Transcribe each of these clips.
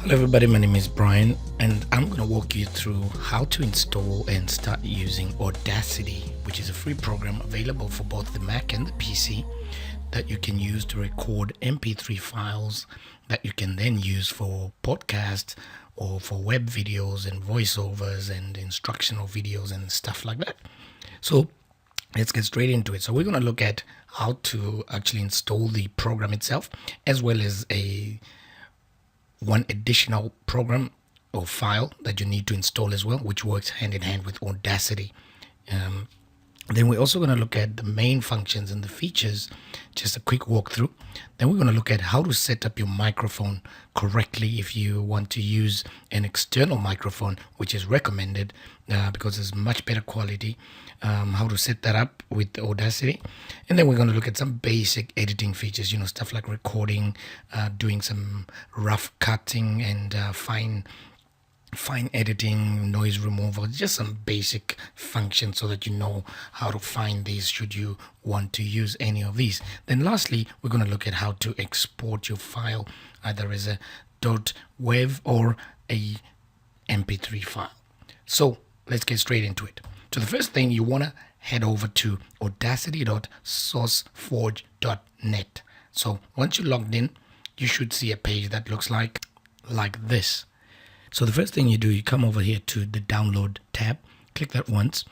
Hello everybody, my name is Brian and I'm going to walk you through how to install and start using Audacity, which is a free program available for both the Mac and the PC that you can use to record MP3 files that you can then use for podcasts or for web videos and voiceovers and instructional videos and stuff like that. So let's get straight into it. So we're going to look at how to actually install the program itself, as well as one additional program or file that you need to install as well, which works hand in hand with Audacity. Then we're also going to look at the main functions and the features, just a quick walkthrough. Then we're going to look at how to set up your microphone correctly if you want to use an external microphone, which is recommended because it's much better quality. How to set that up with Audacity. And then we're going to look at some basic editing features, stuff like recording, doing some rough cutting and fine editing, noise removal, just some basic functions so that you know how to find these should you want to use any of these. Then lastly, we're going to look at how to export your file either as a .wav or a MP3 file. So let's get straight into it. So the first thing, you want to head over to audacity.sourceforge.net. So once you're logged in, you should see a page that looks like this. So the first thing you do, you come over here to the download tab, click that once.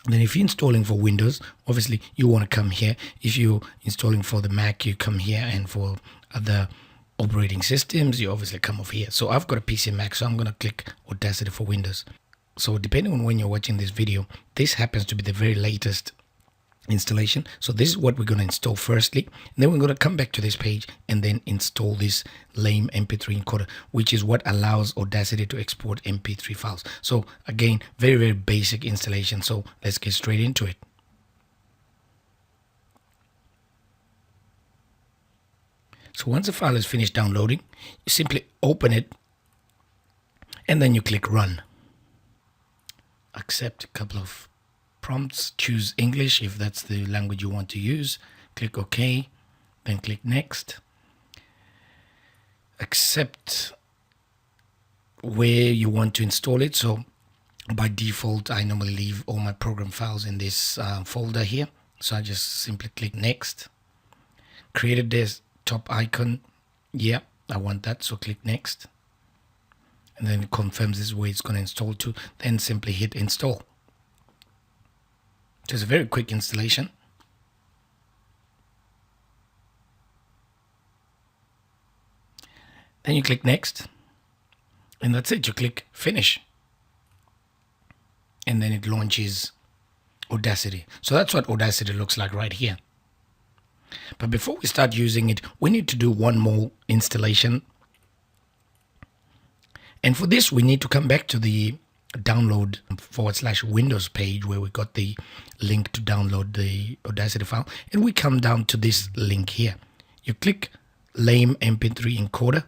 Then if you're installing for Windows, obviously you want to come here. If you're installing for the Mac, you come here, and for other operating systems, you obviously come over here. So I've got a PC and Mac, so I'm going to click Audacity for Windows. So depending on when you're watching this video, this happens to be the very latest installation. So this is what we're going to install firstly. And then we're going to come back to this page and then install this LAME MP3 encoder, which is what allows Audacity to export MP3 files. So again, very, very basic installation. So let's get straight into it. So once the file is finished downloading, you simply open it and then you click Run. Accept a couple of prompts, choose English if that's the language you want to use, click OK, then click Next. Accept where you want to install it. So by default, I normally leave all my program files in this folder here. So I just simply click Next. Create a desktop icon. Yeah, I want that, so click Next. And then it confirms this is where it's going to install to. Then simply hit Install. Just a very quick installation. Then you click Next. And that's it. You click Finish. And then it launches Audacity. So that's what Audacity looks like right here. But before we start using it, we need to do one more installation. And for this, we need to come back to the download /Windows page where we got the link to download the Audacity file. And we come down to this link here. You click LAME MP3 encoder.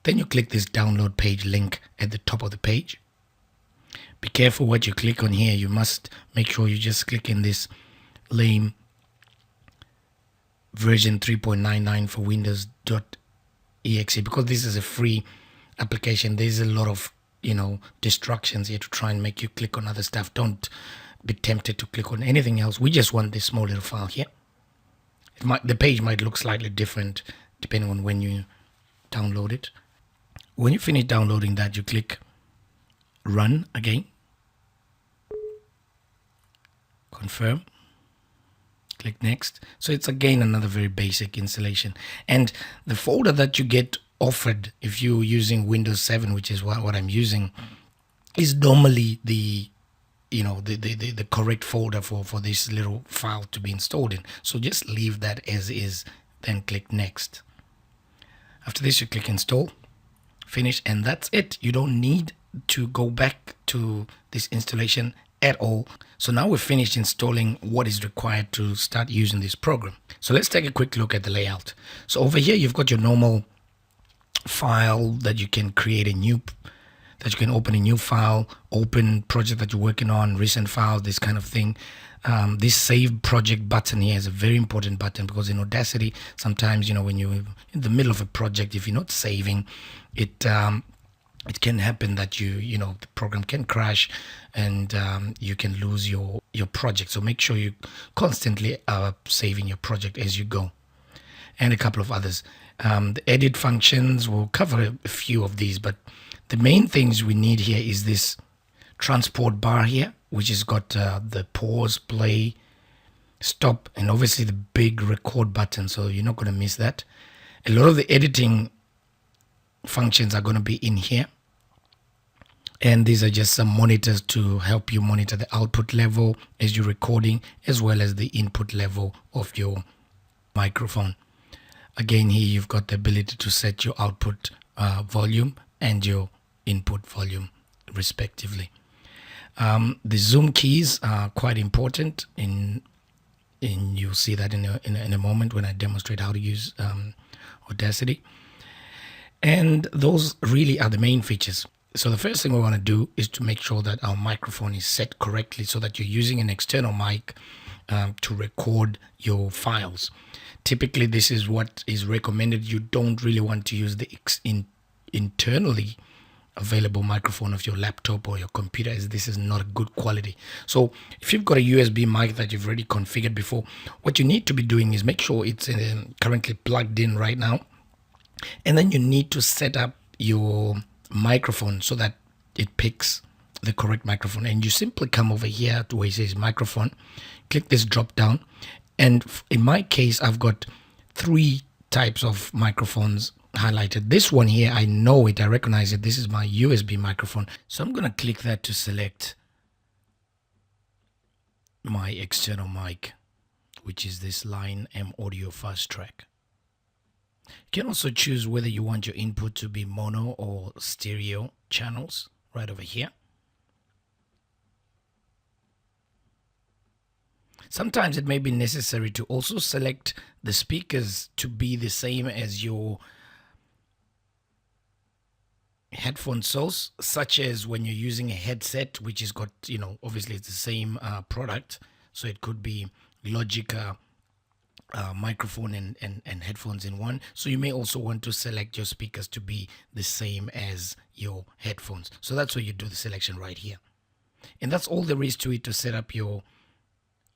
Then you click this download page link at the top of the page. Be careful what you click on here. You must make sure you just click in this LAME version 3.99 for Windows.exe, because this is a free application. There's a lot of distractions here to try and make you click on other stuff. Don't be tempted to click on anything else. We just want this small little file here. The page might look slightly different depending on when you download it. When you finish downloading that, you click Run again, confirm, click Next. So it's again another very basic installation. And the folder that you get offered if you're using Windows 7, which is what I'm using, is normally the correct folder for this little file to be installed in. So just leave that as is, then click Next. After this, you click Install, Finish, and that's it. You don't need to go back to this installation at all. So now we've finished installing what is required to start using this program. So let's take a quick look at the layout. So over here, you've got your normal file that you can create a new that you can open a new file, open project that you're working on, recent files, this kind of thing. This save project button here is a very important button, because in Audacity, sometimes, you know, when you're in the middle of a project, if you're not saving it, it can happen that you know, the program can crash, and you can lose your project. So make sure you constantly are saving your project as you go, and a couple of others. The edit functions, will cover a few of these, but the main things we need here is this transport bar here, which has got the pause, play, stop, and obviously the big record button, so you're not going to miss that. A lot of the editing functions are going to be in here, and these are just some monitors to help you monitor the output level as you're recording, as well as the input level of your microphone. Again, here you've got the ability to set your output volume and your input volume respectively. The zoom keys are quite important, and you'll see that in a moment when I demonstrate how to use Audacity. And those really are the main features. So the first thing we want to do is to make sure that our microphone is set correctly, so that you're using an external mic to record your files. Typically, this is what is recommended. You don't really want to use the internally available microphone of your laptop or your computer, as this is not a good quality. So if you've got a USB mic that you've already configured before, what you need to be doing is make sure it's currently plugged in right now, and then you need to set up your microphone so that it picks the correct microphone. And you simply come over here to where it says microphone, click this drop down, and in my case I've got 3 types of microphones highlighted. This one here, I know it, I recognize it. This is my USB microphone, so I'm going to click that to select my external mic, which is this Line M Audio Fast Track. You can also choose whether you want your input to be mono or stereo channels right over here. Sometimes it may be necessary to also select the speakers to be the same as your headphone source, such as when you're using a headset, which has got, you know, obviously it's the same product, so it could be Logic microphone and headphones in one. So you may also want to select your speakers to be the same as your headphones. So that's where you do the selection right here, and that's all there is to it to set up your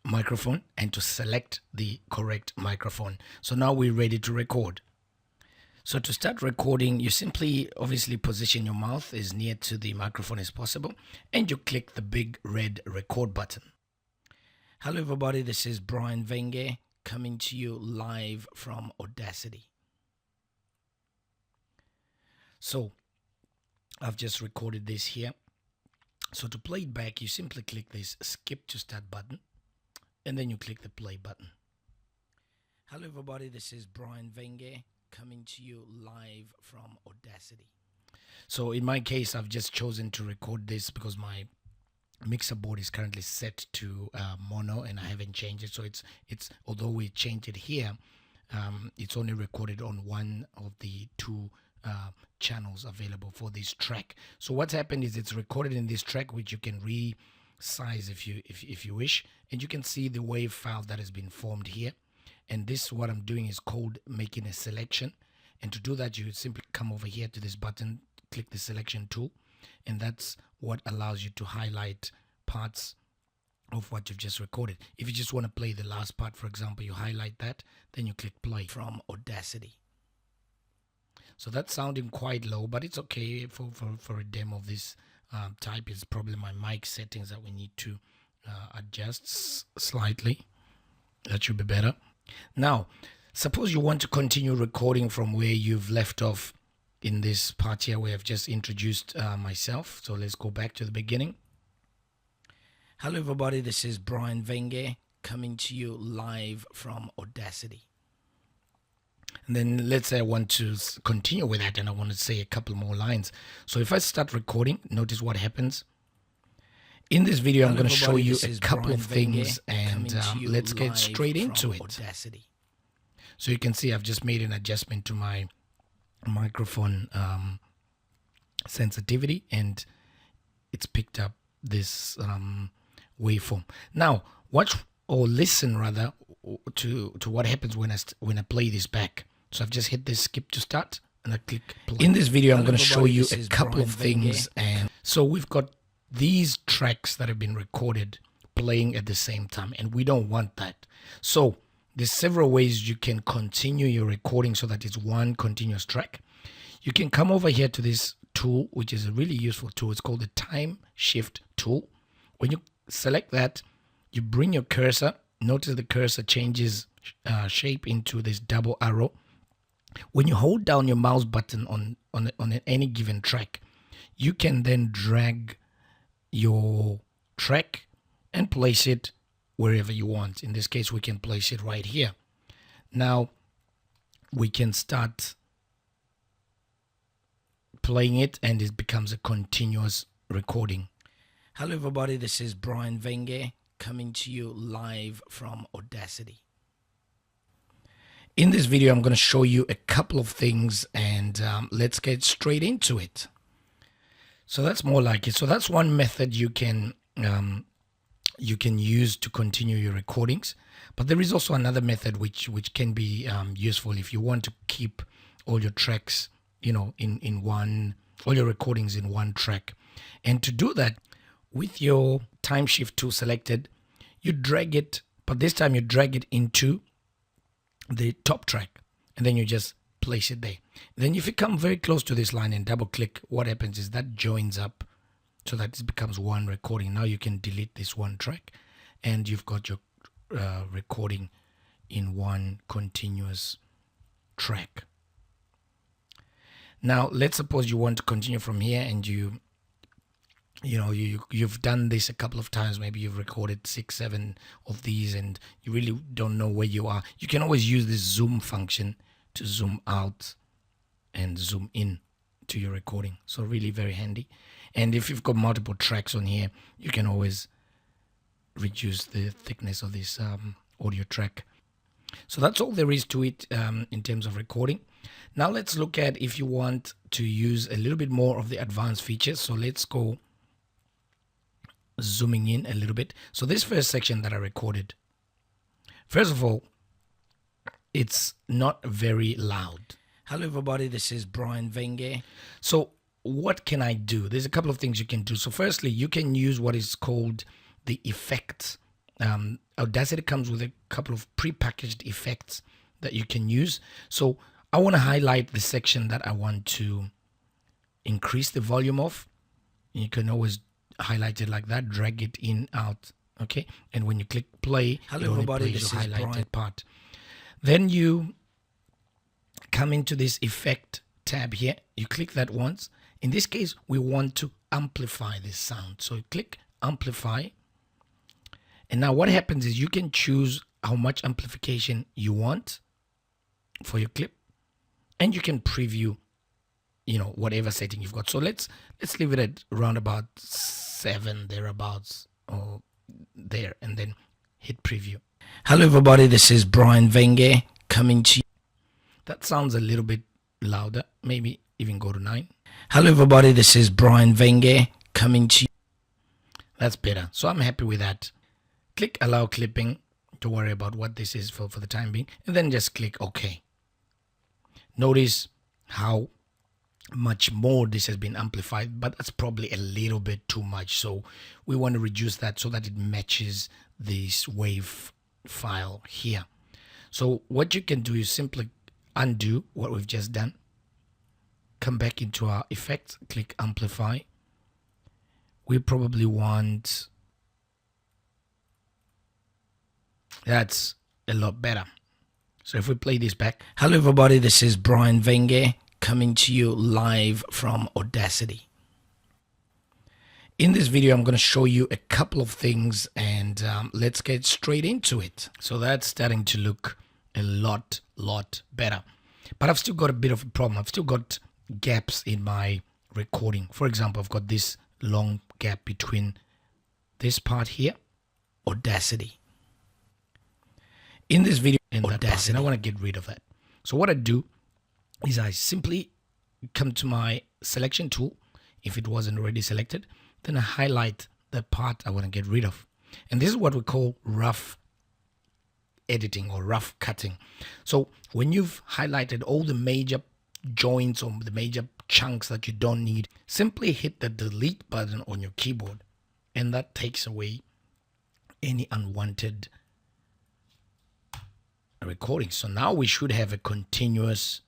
microphone and to select the correct microphone. So now we're ready to record. So to start recording, you simply obviously position your mouth as near to the microphone as possible, and you click the big red record button. Hello everybody, this is Brian Venge coming to you live from Audacity. So I've just recorded this here. So to play it back, you simply click this skip to start button, and then you click the play button. Hello everybody, this is Brian Venge coming to you live from Audacity. So in my case, I've just chosen to record this because my mixer board is currently set to mono, and I haven't changed it. So it's although we changed it here, it's only recorded on one of the 2 channels available for this track. So what's happened is it's recorded in this track, which you can resize if you wish, and you can see the wave file that has been formed here. And this, what I'm doing is called making a selection, and to do that you simply come over here to this button, click the selection tool, and that's what allows you to highlight parts of what you've just recorded. If you just want to play the last part, for example, you highlight that, then you click play from Audacity. So that's sounding quite low, but it's okay for a demo of this type. It's probably my mic settings that we need to adjust slightly. That should be better. Now, suppose you want to continue recording from where you've left off in this part here where I've just introduced myself. So let's go back to the beginning. Hello everybody, this is Brian Venge coming to you live from Audacity. And then let's say I want to continue with that and I want to say a couple more lines. So if I start recording, notice what happens. In this video, I'm going to show you a couple of things, and let's get straight into it. Audacity. So you can see I've just made an adjustment to my microphone sensitivity, and it's picked up this waveform. Now watch, or listen rather, to what happens when I play this back. So I've just hit this skip to start and I click play. In this video I'm going to show you a couple of things, and so we've got these tracks that have been recorded playing at the same time, and we don't want that. So there's several ways you can continue your recording so that it's one continuous track. You can come over here to this tool, which is a really useful tool. It's called the time shift tool. When you select that, you bring your cursor. Notice the cursor changes shape into this double arrow. When you hold down your mouse button on any given track, you can then drag your track and place it wherever you want. In this case, we can place it right here. Now we can start playing it and it becomes a continuous recording. Hello everybody, this is Brian Venge coming to you live from Audacity. In this video I'm going to show you a couple of things, and let's get straight into it. So that's more like it. So that's one method you can use to continue your recordings, but there is also another method which can be useful if you want to keep all your tracks, you know, in one, all your recordings in one track. And to do that, with your time shift tool selected, you drag it, but this time you drag it into the top track, and then you just place it there. Then if you come very close to this line and double click, what happens is that joins up so that it becomes one recording. Now you can delete this one track and you've got your recording in one continuous track. Now let's suppose you want to continue from here, and you've done this a couple of times. Maybe you've recorded 6, 7 of these and you really don't know where you are. You can always use this zoom function to zoom out and zoom in to your recording. So really very handy. And if you've got multiple tracks on here, you can always reduce the thickness of this audio track. So that's all there is to it in terms of recording. Now let's look at if you want to use a little bit more of the advanced features. So let's go zooming in a little bit. So this first section that I recorded, first of all, it's not very loud. Hello everybody, this is Brian Venge. So what can I do? There's a couple of things you can do. So firstly, you can use what is called the effects. Audacity comes with a couple of pre-packaged effects that you can use. So I want to highlight the section that I want to increase the volume of. You can always highlight it like that, drag it in, out, okay? And when you click play, hello everybody, this is highlighted part. Then you come into this effect tab here. You click that once. In this case, we want to amplify this sound. So you click amplify. And now what happens is you can choose how much amplification you want for your clip, and you can preview, you know, whatever setting you've got. So let's leave it at around about 7 thereabouts, or there, and then hit preview. Hello everybody, this is Brian Venge coming to you. That sounds a little bit louder, maybe even go to 9. Hello everybody, this is Brian Venge coming to you. That's better. So I'm happy with that. Click allow clipping. Don't worry about what this is for the time being, and then just click OK. Notice how much more this has been amplified, but that's probably a little bit too much. So we want to reduce that so that it matches this wave file here. So what you can do is simply undo what we've just done, come back into our effects, click amplify. We probably want, that's a lot better. So if we play this back, hello everybody, this is Brian Venge coming to you live from Audacity. In this video, I'm going to show you a couple of things, and let's get straight into it. So that's starting to look a lot better. But I've still got a bit of a problem. I've still got gaps in my recording. For example, I've got this long gap between this part here, Audacity. In this video, in Audacity, and I want to get rid of that. So what I do is I simply come to my selection tool, if it wasn't already selected. Then I highlight the part I want to get rid of. And this is what we call rough editing or rough cutting. So when you've highlighted all the major joints or the major chunks that you don't need, simply hit the delete button on your keyboard, and that takes away any unwanted recording. So now we should have a continuous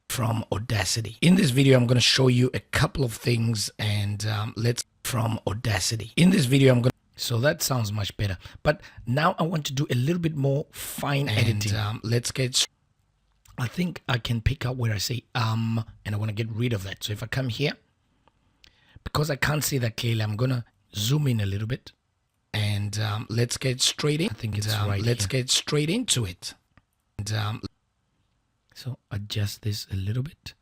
from Audacity. In this video, I'm going to show you a couple of things, and let's from Audacity. In this video, I'm going to, so that sounds much better. But now I want to do a little bit more fine editing. Let's get, I think I can pick up where I say and I want to get rid of that. So if I come here, because I can't see that clearly, I'm going to zoom in a little bit, and let's get straight in. I think it's right. Let's get straight into it. And so adjust this a little bit.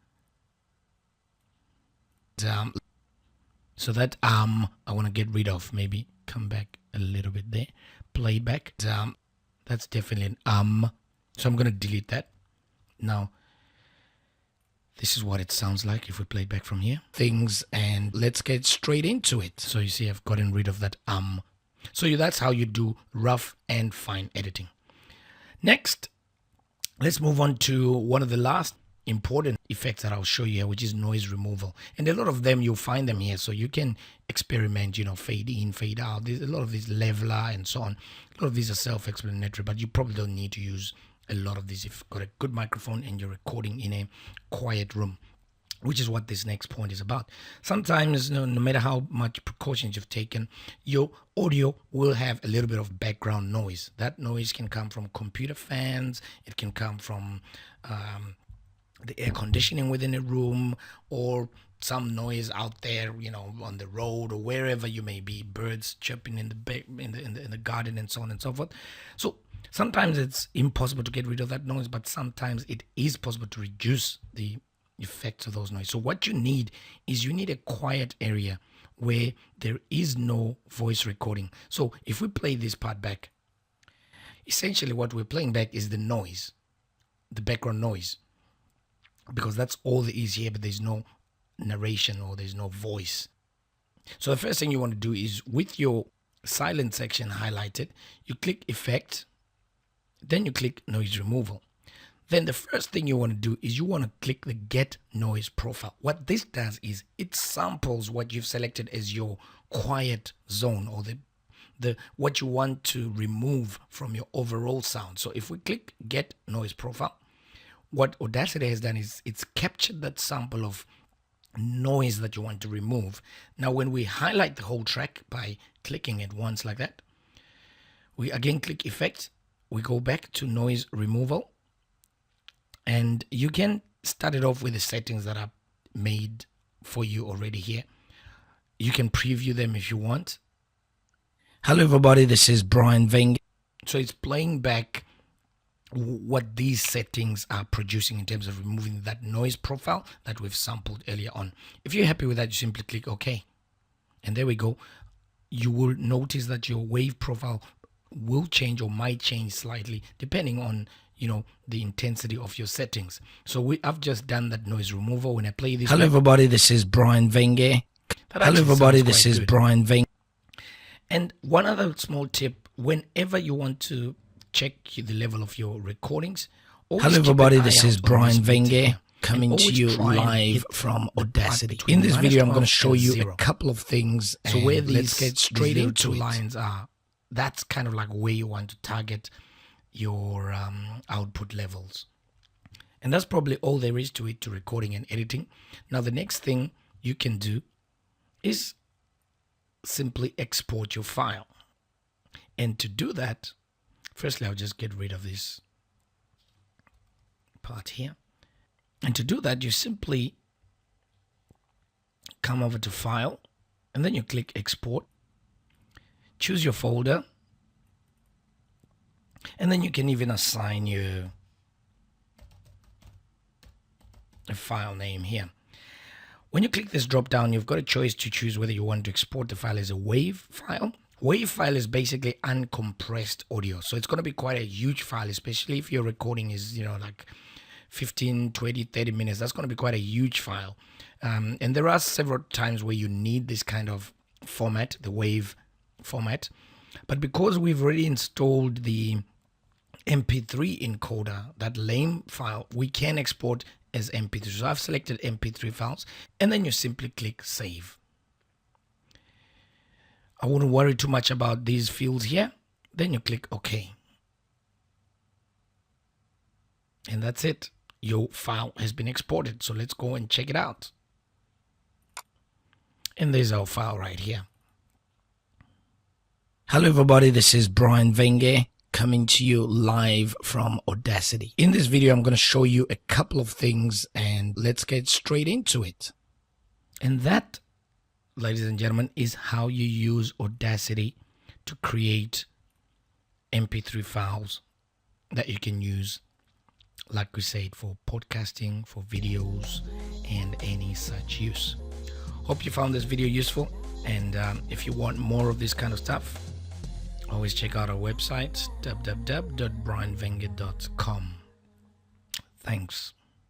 So that I want to get rid of. Maybe come back a little bit there. Play back. That's definitely an So I'm going to delete that. Now, this is what it sounds like if we play back from here. Things, and let's get straight into it. So you see I've gotten rid of that So that's how you do rough and fine editing. Next, let's move on to one of the last important effects that I'll show you here, which is noise removal. And a lot of them, you'll find them here. So you can experiment, fade in, fade out. There's a lot of these leveler and so on. A lot of these are self-explanatory, but you probably don't need to use a lot of these if you've got a good microphone and you're recording in a quiet room, which is what this next point is about. Sometimes, no matter how much precautions you've taken, your audio will have a little bit of background noise. That noise can come from computer fans. It can come from the air conditioning within a room, or some noise out there, on the road or wherever you may be, birds chirping in the garden and so on and so forth. So sometimes it's impossible to get rid of that noise, but sometimes it is possible to reduce the effects of those noise. So what you need is a quiet area where there is no voice recording. So if we play this part back, essentially what we're playing back is the noise, the background noise, because that's all there is here, but there's no narration or there's no voice. So the first thing you want to do is, with your silent section highlighted, you click Effect, then you click Noise Removal. Then the first thing you want to do is you want to click the Get Noise Profile. What this does is it samples what you've selected as your quiet zone, or the what you want to remove from your overall sound. So if we click Get Noise Profile, what Audacity has done is it's captured that sample of noise that you want to remove. Now when we highlight the whole track by clicking it once like that, we again click Effect, we go back to Noise Removal, and you can start it off with the settings that are made for you already here. You can preview them if you want. Hello everybody, this is Brian Wenger. So it's playing back what these settings are producing in terms of removing that noise profile that we've sampled earlier on. If you're happy with that, you simply click OK. And there we go. You will notice that your wave profile will change or might change slightly depending on the intensity of your settings. So I've just done that noise removal. When I play this, hello everybody, this is Brian Wenger. Hello everybody, this is Brian Wenger. And one other small tip, whenever you want to check the level of your recordings, hello everybody, this is Brian Wenger coming to you live from Audacity. In this video, I'm going to show you a couple of things. So where these get straight into lines are, that's kind of like where you want to target your output levels. And that's probably all there is to it, to recording and editing. Now the next thing you can do is simply export your file. And to do that, firstly I'll just get rid of this part here. And to do that, you simply come over to File, and then you click Export, choose your folder, and then you can even assign a file name here. When you click this drop down, you've got a choice to choose whether you want to export the file as a WAV file. WAV file is basically uncompressed audio, so it's going to be quite a huge file, especially if your recording is like 15, 20, 30 minutes. That's going to be quite a huge file. And there are several times where you need this kind of format, the WAV format. But because we've already installed the MP3 encoder, that LAME file, we can export as MP3. So I've selected MP3 files, and then you simply click save. I wouldn't worry too much about these fields here. Then you click OK. And that's it. Your file has been exported. So let's go and check it out. And there's our file right here. Hello everybody, this is Brian Wenger coming to you live from Audacity. In this video, I'm going to show you a couple of things and let's get straight into it. And that, ladies and gentlemen, is how you use Audacity to create MP3 files that you can use, like we said, for podcasting, for videos, and any such use. Hope you found this video useful, and if you want more of this kind of stuff, always check out our website, www.brianwenger.com. Thanks.